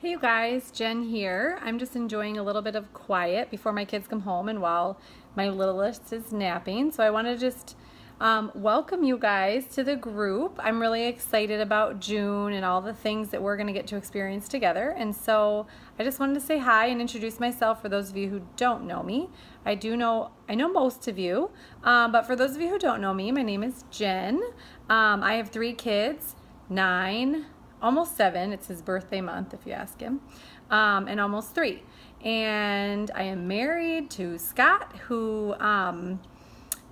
Hey you guys, Jen here. I'm just enjoying a little bit of quiet before my kids come home and while my littlest is napping. So I want to just welcome you guys to the group. I'm really excited about June and all the things that we're going to get to experience together. And so I just wanted to say hi and introduce myself for those of you who don't know me. I know most of you, but for those of you who don't know me, my name is Jen. I have 3 kids, 9, almost 7. It's his birthday month, if you ask him, and almost 3. And I am married to Scott, who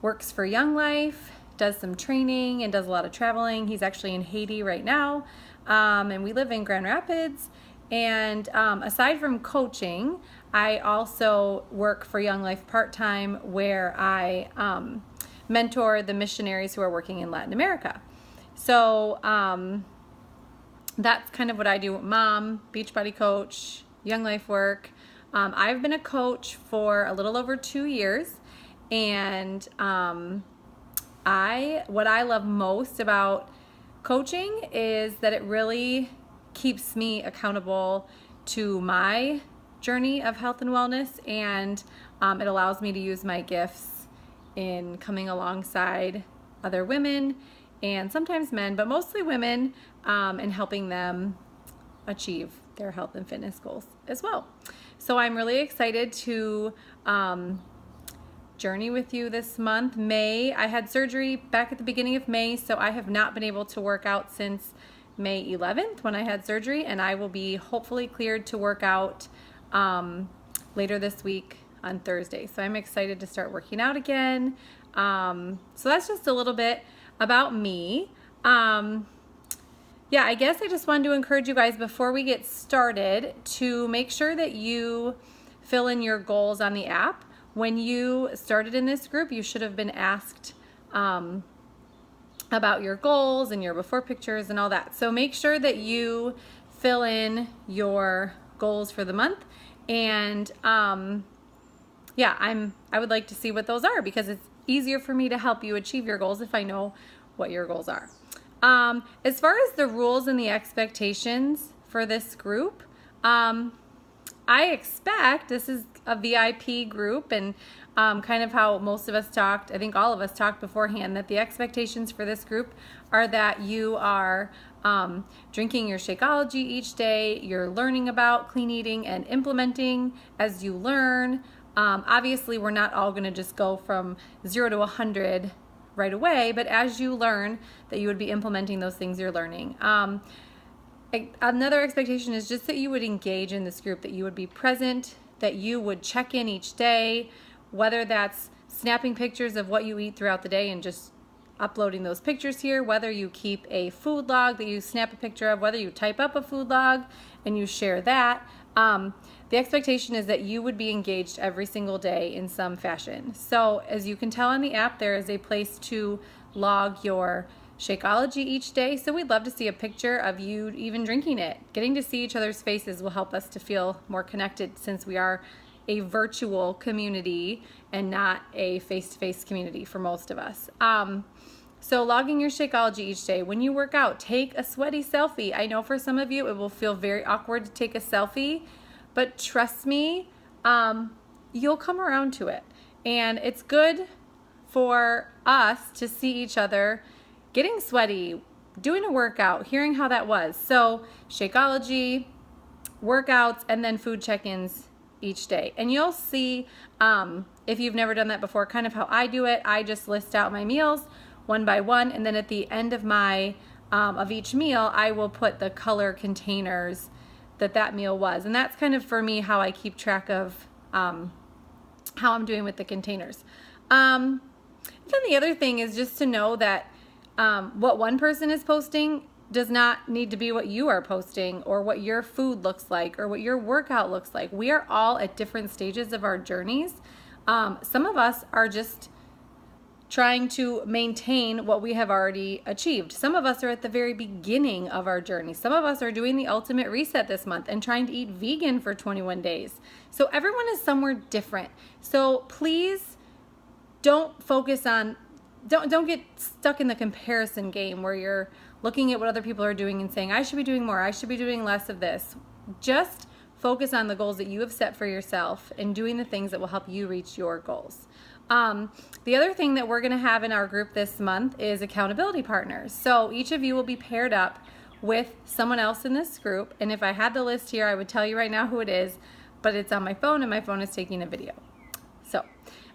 works for Young Life, does some training, and does a lot of traveling. He's actually in Haiti right now, and we live in Grand Rapids. And aside from coaching, I also work for Young Life part-time, where I mentor the missionaries who are working in Latin America. So that's kind of what I do. Mom, Beachbody coach, Young Life work. I've been a coach for a little over 2 years, and what I love most about coaching is that it really keeps me accountable to my journey of health and wellness, and it allows me to use my gifts in coming alongside other women and sometimes men, but mostly women, and helping them achieve their health and fitness goals as well. So I'm really excited to journey with you this month. I had surgery back at the beginning of May, so I have not been able to work out since May 11th when I had surgery, and I will be hopefully cleared to work out later this week on Thursday. So I'm excited to start working out again. So that's just a little bit about me. I guess I just wanted to encourage you guys before we get started to make sure that you fill in your goals on the app. When you started in this group, you should have been asked about your goals and your before pictures and all that. So make sure that you fill in your goals for the month. And I would like to see what those are, because it's easier for me to help you achieve your goals if I know what your goals are. As far as the rules and the expectations for this group, I expect this is a VIP group, and kind of how most of us talked, I think all of us talked beforehand, that the expectations for this group are that you are drinking your Shakeology each day, you're learning about clean eating and implementing as you learn. Obviously, we're not all going to just go from 0 to 100 right away, but as you learn, that you would be implementing those things you're learning. Another expectation is just that you would engage in this group, that you would be present, that you would check in each day, whether that's snapping pictures of what you eat throughout the day and just uploading those pictures here, whether you keep a food log that you snap a picture of, whether you type up a food log and you share that. The expectation is that you would be engaged every single day in some fashion. So as you can tell on the app, there is a place to log your Shakeology each day. So we'd love to see a picture of you even drinking it. Getting to see each other's faces will help us to feel more connected, since we are a virtual community and not a face-to-face community for most of us. So logging your Shakeology each day. When you work out, take a sweaty selfie. I know for some of you it will feel very awkward to take a selfie, but trust me, you'll come around to it. And it's good for us to see each other getting sweaty, doing a workout, hearing how that was. So Shakeology, workouts, and then food check-ins each day. And you'll see, if you've never done that before, kind of how I do it. I just list out my meals one by one, and then at the end of of each meal, I will put the color containers that meal was. And that's kind of, for me, how I keep track of how I'm doing with the containers. Then the other thing is just to know that what one person is posting does not need to be what you are posting, or what your food looks like, or what your workout looks like. We are all at different stages of our journeys. Some of us are just trying to maintain what we have already achieved. Some of us are at the very beginning of our journey. Some of us are doing the ultimate reset this month and trying to eat vegan for 21 days. So everyone is somewhere different. So please don't focus on, don't get stuck in the comparison game where you're looking at what other people are doing and saying, I should be doing more, I should be doing less of this. Just focus on the goals that you have set for yourself and doing the things that will help you reach your goals. The other thing that we're going to have in our group this month is accountability partners. So each of you will be paired up with someone else in this group. And if I had the list here, I would tell you right now who it is, but it's on my phone and my phone is taking a video. So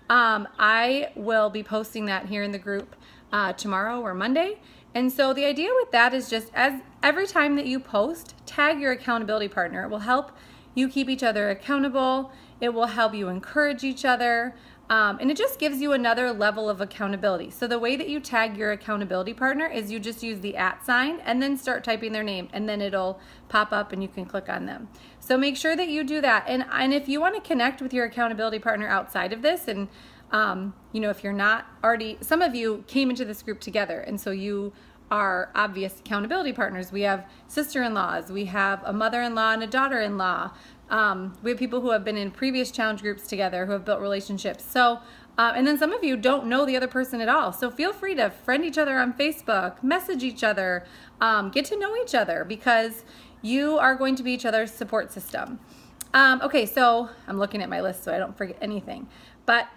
I will be posting that here in the group tomorrow or Monday. And so the idea with that is just as every time that you post, tag your accountability partner. It will help you keep each other accountable. It will help you encourage each other. And it just gives you another level of accountability. So the way that you tag your accountability partner is you just use the @ sign and then start typing their name, and then it'll pop up and you can click on them. So make sure that you do that. And if you want to connect with your accountability partner outside of this, and if you're not already, some of you came into this group together, and so you are obvious accountability partners. We have sister-in-laws, we have a mother-in-law and a daughter-in-law. We have people who have been in previous challenge groups together who have built relationships. So, and then some of you don't know the other person at all. So feel free to friend each other on Facebook, message each other, get to know each other, because you are going to be each other's support system. Okay, so I'm looking at my list so I don't forget anything. But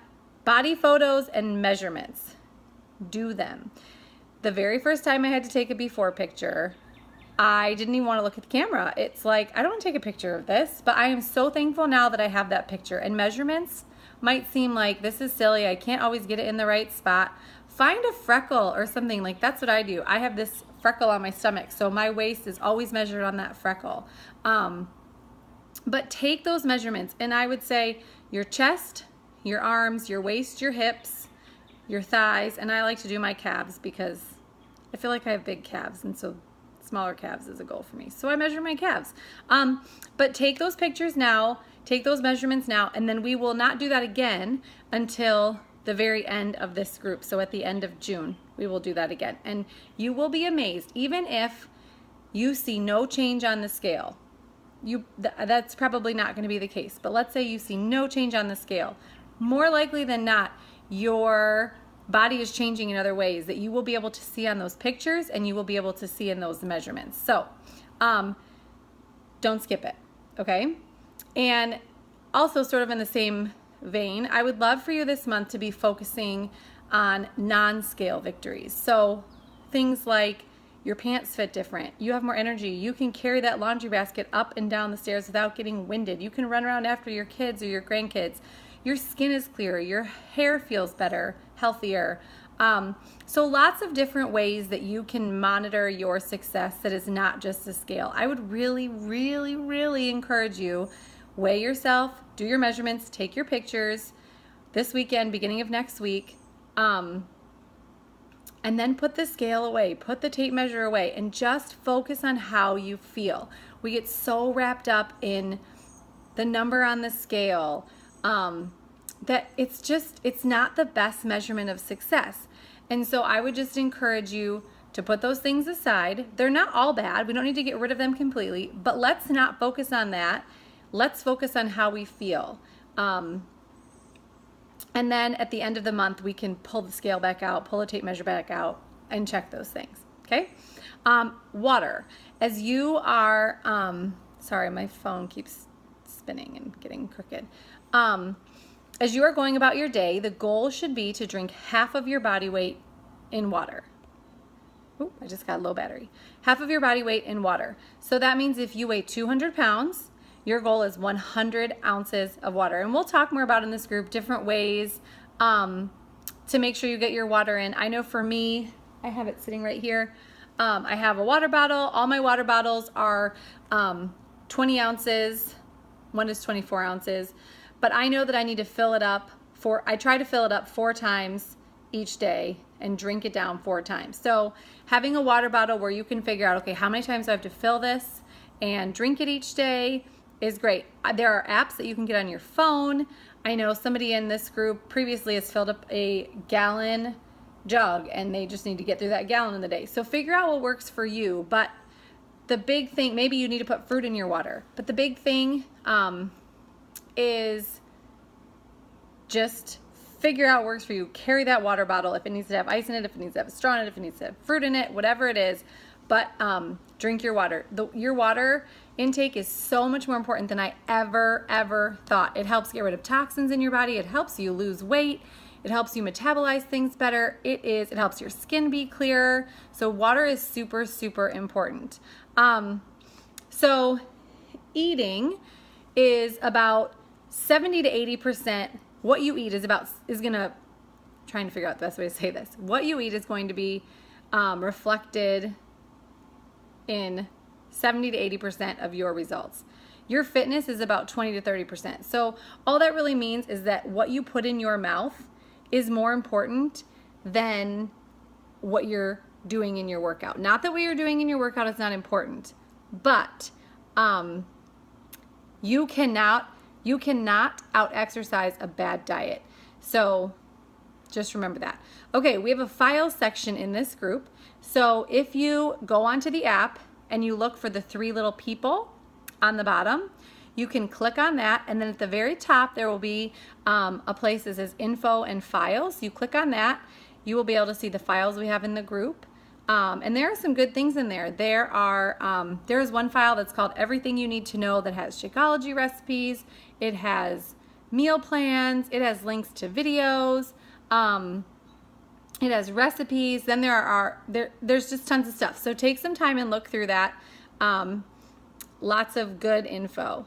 body photos and measurements, do them. The very first time I had to take a before picture, I didn't even want to look at the camera. It's like, I don't want to take a picture of this, but I am so thankful now that I have that picture. And measurements might seem like this is silly, I can't always get it in the right spot. Find a freckle or something. Like, that's what I do. I have this freckle on my stomach, so my waist is always measured on that freckle. But take those measurements, and I would say your chest, your arms, your waist, your hips, your thighs, and I like to do my calves because I feel like I have big calves, and so smaller calves is a goal for me. So I measure my calves. But take those pictures now, take those measurements now, and then we will not do that again until the very end of this group. So at the end of June, we will do that again. And you will be amazed, even if you see no change on the scale. That's probably not going to be the case. But let's say you see no change on the scale. More likely than not, your body is changing in other ways that you will be able to see on those pictures, and you will be able to see in those measurements. So don't skip it, okay? And also, sort of in the same vein, I would love for you this month to be focusing on non-scale victories. So things like your pants fit different, you have more energy, you can carry that laundry basket up and down the stairs without getting winded, you can run around after your kids or your grandkids, your skin is clearer, your hair feels better, healthier. So lots of different ways that you can monitor your success that is not just a scale. I would really, really, really encourage you, weigh yourself, do your measurements, take your pictures this weekend, beginning of next week, and then put the scale away, put the tape measure away, and just focus on how you feel. We get so wrapped up in the number on the scale that it's not the best measurement of success. And so I would just encourage you to put those things aside. They're not all bad. We don't need to get rid of them completely, but let's not focus on that. Let's focus on how we feel. And then at the end of the month, we can pull the scale back out, pull the tape measure back out, and check those things, okay? Water. As you are, sorry, my phone keeps spinning and getting crooked. As you are going about your day, the goal should be to drink half of your body weight in water. Ooh, I just got low battery. Half of your body weight in water. So that means if you weigh 200 pounds, your goal is 100 ounces of water. And we'll talk more about in this group different ways to make sure you get your water in. I know for me, I have it sitting right here. I have a water bottle. All my water bottles are 20 ounces. One is 24 ounces. But I know that I need to fill it up I try to fill it up 4 times each day and drink it down 4 times. So having a water bottle where you can figure out, okay, how many times do I have to fill this and drink it each day is great. There are apps that you can get on your phone. I know somebody in this group previously has filled up a gallon jug and they just need to get through that gallon in the day. So figure out what works for you. But the big thing, maybe you need to put fruit in your water, but the big thing is just figure out what works for you. Carry that water bottle if it needs to have ice in it, if it needs to have a straw in it, if it needs to have fruit in it, whatever it is. But drink your water. Your water intake is so much more important than I ever thought. It helps get rid of toxins in your body. It helps you lose weight. It helps you metabolize things better. It helps your skin be clearer. So water is super important. So eating is about 70 to 80%. What you eat trying to figure out the best way to say this. What you eat is going to be reflected in 70 to 80% of your results. Your fitness is about 20 to 30%. So all that really means is that what you put in your mouth is more important than what you're doing in your workout. Not that what you're doing in your workout is not important, but you cannot out-exercise a bad diet. So just remember that. Okay, we have a file section in this group. So if you go onto the app and you look for the 3 little people on the bottom, you can click on that, and then at the very top there will be a place that says info and files. You click on that, you will be able to see the files we have in the group. And there are some good things in there. There is one file that's called Everything You Need to Know that has Shakeology recipes. It has meal plans. It has links to videos. It has recipes. Then there's just tons of stuff. So take some time and look through that. Lots of good info.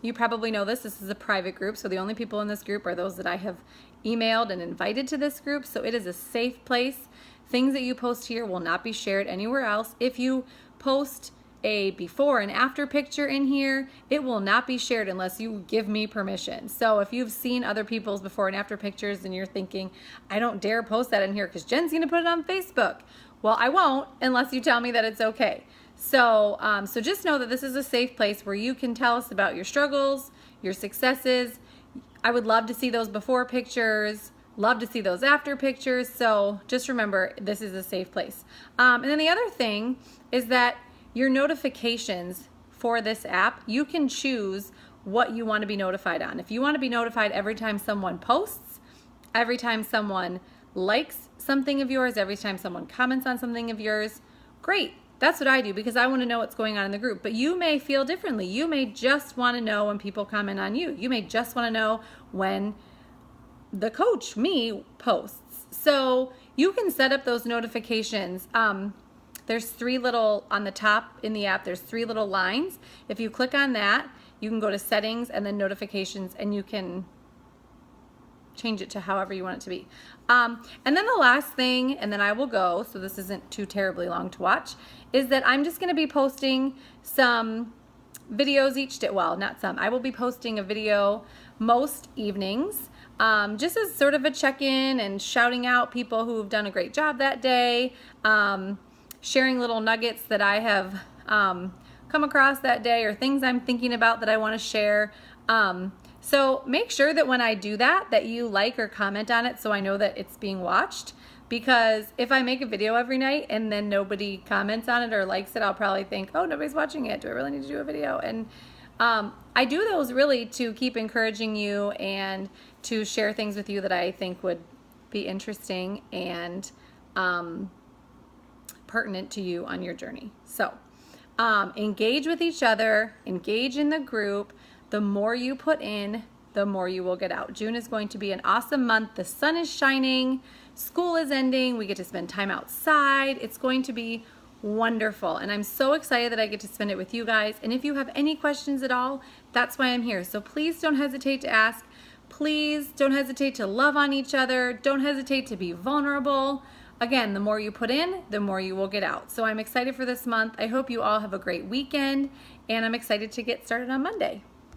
You probably know this is a private group, so the only people in this group are those that I have emailed and invited to this group. So it is a safe place. Things that you post here will not be shared anywhere else. If you post a before and after picture in here, it will not be shared unless you give me permission. So if you've seen other people's before and after pictures and you're thinking, I don't dare post that in here because Jen's gonna put it on Facebook. Well, I won't unless you tell me that it's okay. So, so just know that this is a safe place where you can tell us about your struggles, your successes. I would love to see those before pictures, love to see those after pictures. So just remember, this is a safe place. And then the other thing is that your notifications for this app, you can choose what you want to be notified on. If you want to be notified every time someone posts, every time someone likes something of yours, every time someone comments on something of yours, great. That's what I do because I want to know what's going on in the group. But you may feel differently. You may just want to know when people comment on you. You may just want to know when the coach, me, posts. So you can set up those notifications. There's 3 little, on the top in the app, there's 3 little lines. If you click on that, you can go to settings and then notifications, and you can change it to however you want it to be. And then the last thing, and then I will go, so this isn't too terribly long to watch, is that I'm just gonna be posting some videos each day. Well, not some. I will be posting a video most evenings, just as sort of a check-in and shouting out people who've done a great job that day, sharing little nuggets that I have come across that day or things I'm thinking about that I want to share. So make sure that when I do that, that you like or comment on it so I know that it's being watched. Because if I make a video every night and then nobody comments on it or likes it, I'll probably think, oh, nobody's watching it. Do I really need to do a video? And I do those really to keep encouraging you and to share things with you that I think would be interesting and pertinent to you on your journey. So engage with each other, engage in the group. The more you put in, the more you will get out. June is going to be an awesome month. The sun is shining, school is ending, we get to spend time outside. It's going to be wonderful, and I'm so excited that I get to spend it with you guys. And if you have any questions at all, that's why I'm here. So please don't hesitate to ask. Please don't hesitate to love on each other. Don't hesitate to be vulnerable. Again, the more you put in, the more you will get out. So I'm excited for this month. I hope you all have a great weekend, and I'm excited to get started on Monday.